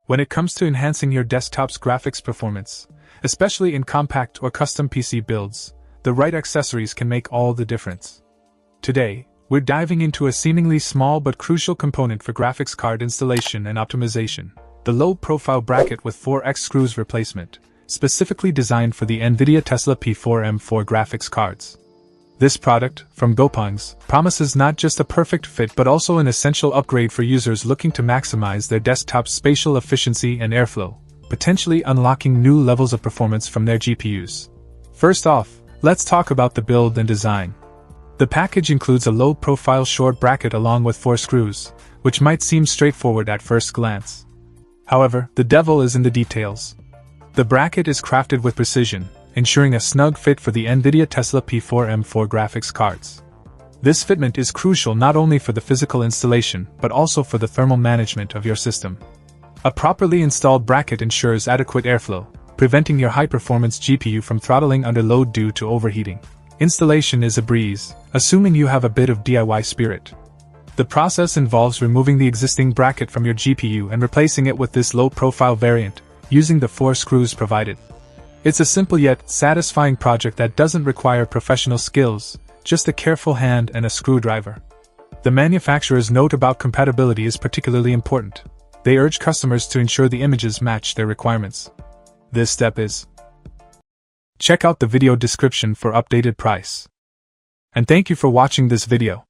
When it comes to enhancing your desktop's graphics performance, especially in compact or custom PC builds, the right accessories can make all the difference. Today, we're diving into a seemingly small but crucial component for graphics card installation and optimization: the low-profile bracket with 4x screws replacement, specifically designed for the Nvidia Tesla P4M4 graphics cards. This product, from Gopungs, promises not just a perfect fit but also an essential upgrade for users looking to maximize their desktop's spatial efficiency and airflow, potentially unlocking new levels of performance from their GPUs. First off, let's talk about the build and design. The package includes a low-profile short bracket along with 4 screws, which might seem straightforward at first glance. However, the devil is in the details. The bracket is crafted with precision, ensuring a snug fit for the Nvidia Tesla P4M4 graphics cards. This fitment is crucial not only for the physical installation but also for the thermal management of your system. A properly installed bracket ensures adequate airflow, preventing your high-performance GPU from throttling under load due to overheating. Installation is a breeze, assuming you have a bit of DIY spirit. The process involves removing the existing bracket from your GPU and replacing it with this low-profile variant, using the 4 screws provided. It's a simple yet satisfying project that doesn't require professional skills, just a careful hand and a screwdriver. The manufacturer's note about compatibility is particularly important. They urge customers to ensure the images match their requirements. This step is. Check out the video description for updated price. And thank you for watching this video.